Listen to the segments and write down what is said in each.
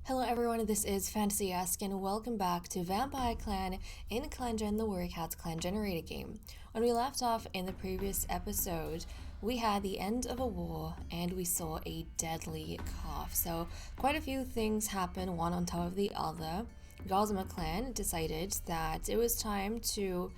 Hello everyone, this is Fantasy-esque and welcome back to Vampire Clan in ClanGen, the Warrior Cats clan generator game. When we left off in the previous episode, we had the end of a war and we saw a deadly cough. So quite a few things happened, one on top of the other. Dama-May clan decided that it was time to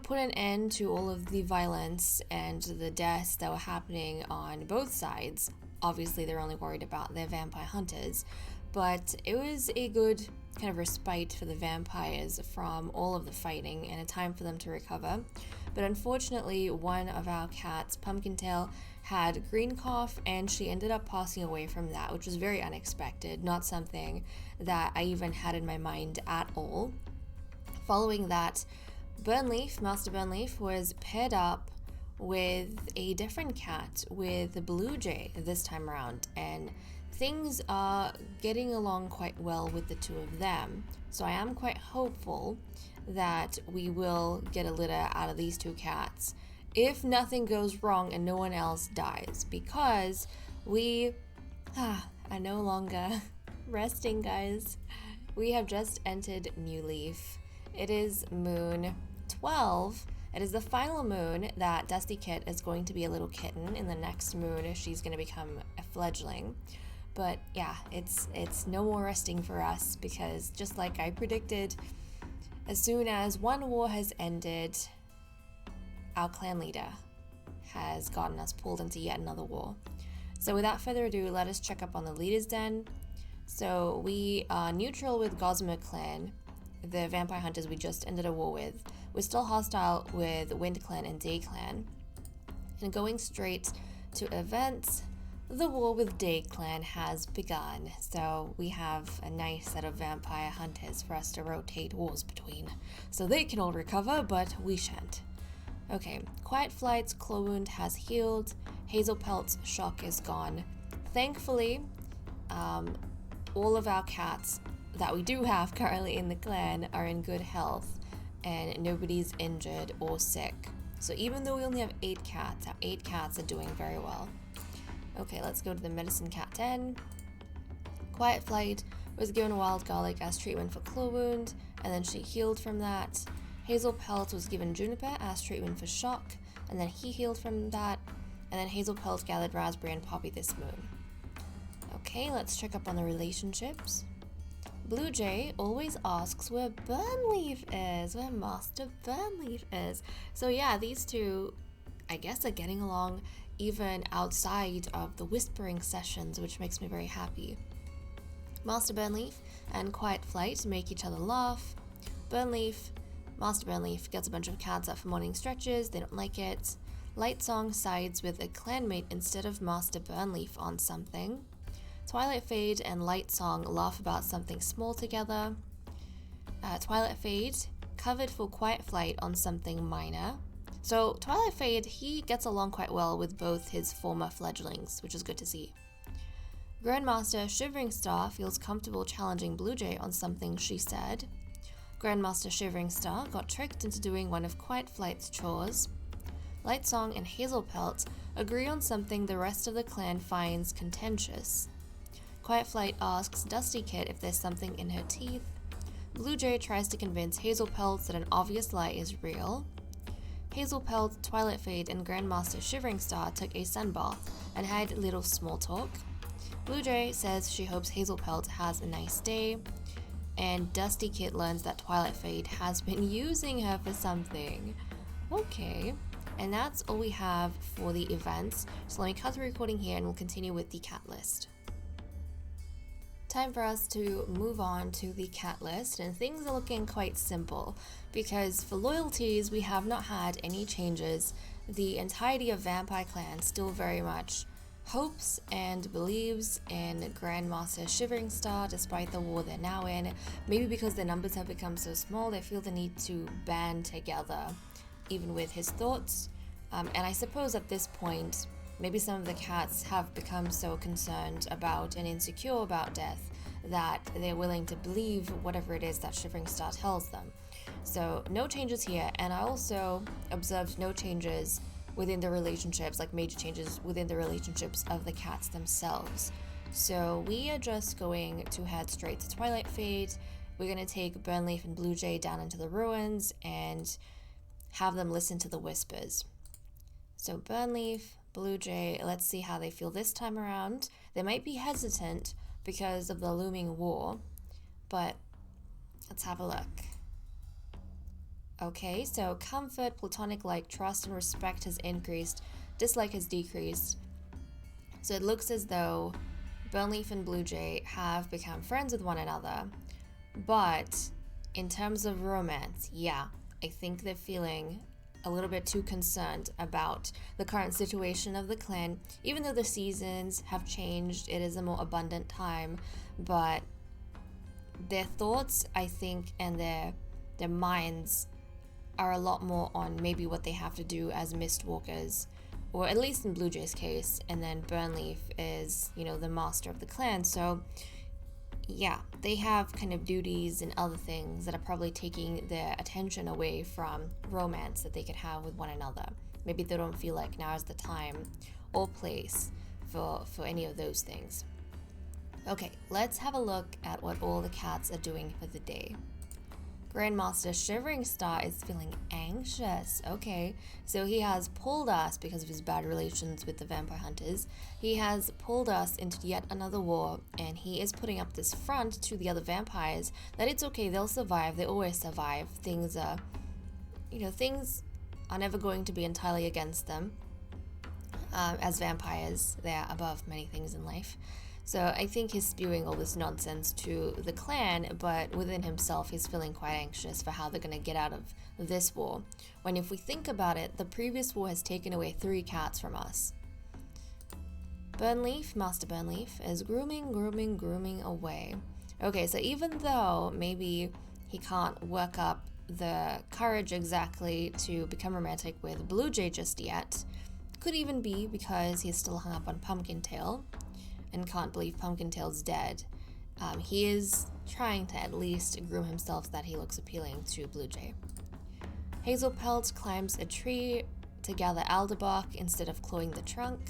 put an end to all of the violence and the deaths that were happening on both sides. Obviously, they're only worried about their vampire hunters, but it was a good kind of respite for the vampires from all of the fighting and a time for them to recover. But unfortunately, one of our cats, Pumpkintail, had green cough and she ended up passing away from that, which was very unexpected, not something that I even had in my mind at all. Following that, Master Burnleaf, was paired up with a different cat, with the Blue Jay this time around, and things are getting along quite well with the two of them. So I am quite hopeful that we will get a litter out of these two cats if nothing goes wrong and no one else dies, because we are no longer resting, guys. We have just entered New Leaf. It is moon 12. It is the final moon that Dusty Kit is going to be a little kitten. In the next moon, she's going to become a fledgling. But yeah, it's no more resting for us, because just like I predicted, as soon as one war has ended, our clan leader has gotten us pulled into yet another war. So without further ado, let us check up on the leaders den. So we are neutral with Gossamer clan, the vampire hunters we just ended a war with. We're still hostile with Wind clan and Day clan. And going straight to events, the war with Day clan has begun. So we have a nice set of vampire hunters for us to rotate wars between. So they can all recover, but we shan't. Okay, Quiet Flight's claw wound has healed. Hazel Pelt's shock is gone. Thankfully, all of our cats that we do have currently in the clan are in good health and nobody's injured or sick. So even though we only have 8 cats, our 8 cats are doing very well. Okay, let's go to the Medicine Cat 10. Quiet Flight was given wild garlic as treatment for claw wound, and then she healed from that. Hazel Pelt was given juniper as treatment for shock, and then he healed from that. And then Hazel Pelt gathered raspberry and poppy this moon. Okay, let's check up on the relationships. Blue Jay always asks where Burnleaf is, where Master Burnleaf is. So yeah, these two, I guess, are getting along even outside of the whispering sessions, which makes me very happy. Master Burnleaf and Quiet Flight make each other laugh. Master Burnleaf gets a bunch of cats out for morning stretches, they don't like it. Lightsong sides with a clanmate instead of Master Burnleaf on something. Twilight Fade and Lightsong laugh about something small together. Twilight Fade covered for Quiet Flight on something minor. So Twilight Fade, he gets along quite well with both his former fledglings, which is good to see. Grandmaster Shivering Star feels comfortable challenging Blue Jay on something she said. Grandmaster Shivering Star got tricked into doing one of Quiet Flight's chores. Lightsong and Hazel Pelt agree on something the rest of the clan finds contentious. Quiet Flight asks Dusty Kit if there's something in her teeth. Blue Jay tries to convince Hazel Pelt that an obvious lie is real. Hazel Pelt, Twilight Fade, and Grandmaster Shivering Star took a sunbath and had a little small talk. Blue Jay says she hopes Hazel Pelt has a nice day, and Dusty Kit learns that Twilight Fade has been using her for something. Okay, and that's all we have for the events, so let me cut the recording here and we'll continue with the cat list. Time for us to move on to the cat list, and things are looking quite simple because for loyalties we have not had any changes. The entirety of Vampire Clan still very much hopes and believes in Grandmaster Shivering Star despite the war they're now in. Maybe because their numbers have become so small, they feel the need to band together even with his thoughts. And I suppose at this point maybe some of the cats have become so concerned about and insecure about death that they're willing to believe whatever it is that Shivering Star tells them. So no changes here, and I also observed no changes within the relationships, like major changes within the relationships of the cats themselves. So we are just going to head straight to Twilight Fade. We're going to take Burnleaf and Bluejay down into the ruins and have them listen to the whispers. So Burnleaf, Bluejay, let's see how they feel this time around. They might be hesitant because of the looming war, but let's have a look. Okay, so comfort, platonic like, trust and respect has increased, dislike has decreased. So it looks as though Burnleaf and Bluejay have become friends with one another, but in terms of romance, yeah, I think they're feeling a little bit too concerned about the current situation of the clan. Even though the seasons have changed, it is a more abundant time, but their thoughts, I think, and their minds are a lot more on maybe what they have to do as Mistwalkers, or at least in Bluejay's case, and then Burnleaf is, the master of the clan, so yeah, they have kind of duties and other things that are probably taking their attention away from romance that they could have with one another. Maybe they don't feel like now is the time or place for any of those things. Okay, let's have a look at what all the cats are doing for the day. Grandmaster Shivering Star is feeling anxious. Okay, so he has pulled us, because of his bad relations with the vampire hunters, he has pulled us into yet another war, and he is putting up this front to the other vampires that it's okay, they'll survive, they always survive. Things are never going to be entirely against them. As vampires, they are above many things in life. So I think he's spewing all this nonsense to the clan, but within himself he's feeling quite anxious for how they're going to get out of this war. When if we think about it, the previous war has taken away 3 cats from us. Burnleaf, Master Burnleaf, is grooming away. Okay, so even though maybe he can't work up the courage exactly to become romantic with Bluejay just yet, could even be because he's still hung up on Pumpkintail and can't believe Pumpkintail's dead. He is trying to at least groom himself so that he looks appealing to Bluejay. Hazelpelt climbs a tree to gather alderbark instead of clawing the trunk.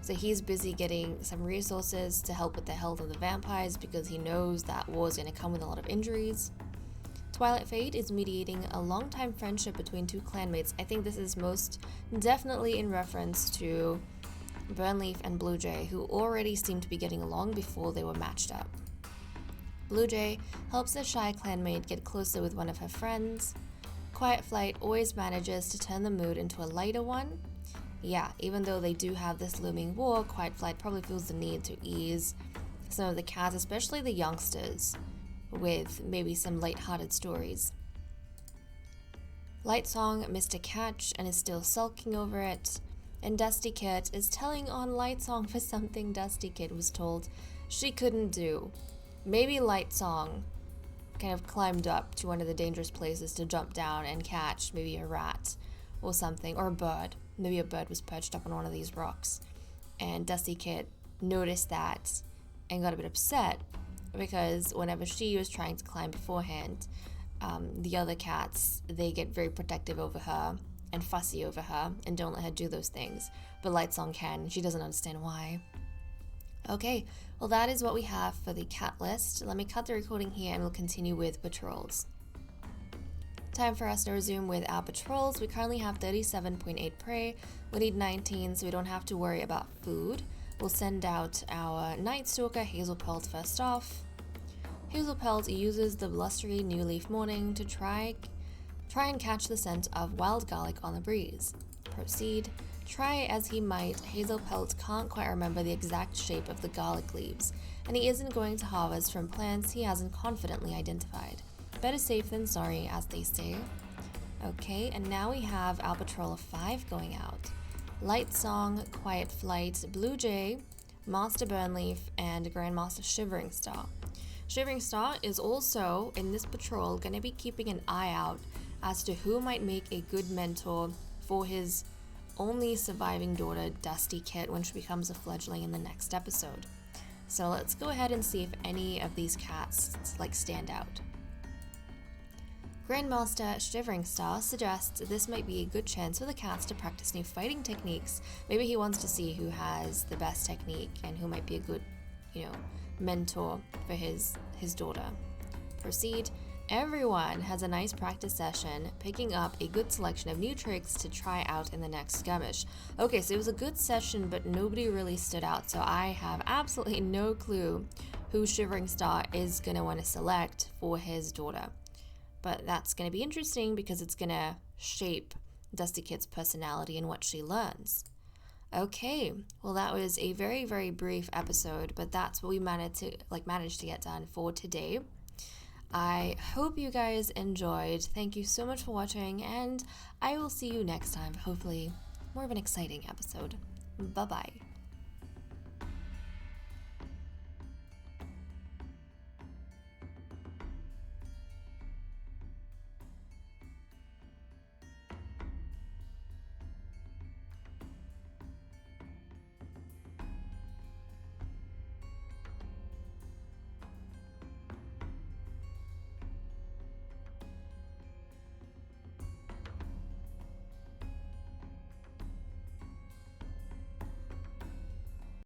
So he's busy getting some resources to help with the health of the vampires because he knows that war is going to come with a lot of injuries. Twilight Fade is mediating a long-time friendship between 2 clanmates. I think this is most definitely in reference to Burnleaf and Bluejay, who already seemed to be getting along before they were matched up. Bluejay helps a shy clanmate get closer with one of her friends. Quiet Flight always manages to turn the mood into a lighter one. Yeah, even though they do have this looming war, Quiet Flight probably feels the need to ease some of the cats, especially the youngsters, with maybe some light-hearted stories. Lightsong missed a catch and is still sulking over it. And Dusty Kit is telling on Lightsong for something Dusty Kit was told she couldn't do. Maybe Lightsong kind of climbed up to one of the dangerous places to jump down and catch maybe a rat or something, or a bird. Maybe a bird was perched up on one of these rocks. And Dusty Kit noticed that and got a bit upset because whenever she was trying to climb beforehand, the other cats, they get very protective over her and fussy over her and don't let her do those things. But Lightsong can. She doesn't understand why. Okay, well that is what we have for the cat list. Let me cut the recording here and we'll continue with patrols. Time for us to resume with our patrols. We currently have 37.8 prey. We need 19, so we don't have to worry about food. We'll send out our Nightstalker, Hazelpelt, first off. Hazelpelt uses the blustery New Leaf Morning to try and catch the scent of wild garlic on the breeze. Proceed. Try as he might, Hazelpelt can't quite remember the exact shape of the garlic leaves, and he isn't going to harvest from plants he hasn't confidently identified. Better safe than sorry, as they say. Okay, and now we have our patrol of 5 going out. Lightsong, Quiet Flight, Bluejay, Master Burnleaf, and Grandmaster Shivering Star. Shivering Star is also, in this patrol, going to be keeping an eye out as to who might make a good mentor for his only surviving daughter, Dusty Kit, when she becomes a fledgling in the next episode. So let's go ahead and see if any of these cats stand out. Grandmaster Shivering Star suggests this might be a good chance for the cats to practice new fighting techniques. Maybe he wants to see who has the best technique and who might be a good, mentor for his daughter. Proceed. Everyone has a nice practice session, picking up a good selection of new tricks to try out in the next skirmish. Okay, so it was a good session, but nobody really stood out, so I have absolutely no clue who Shivering Star is going to want to select for his daughter. But that's going to be interesting because it's going to shape Dusty Kit's personality and what she learns. Okay, well that was a very, very brief episode, but that's what we managed to get done for today. I hope you guys enjoyed. Thank you so much for watching, and I will see you next time, hopefully more of an exciting episode. Bye-bye.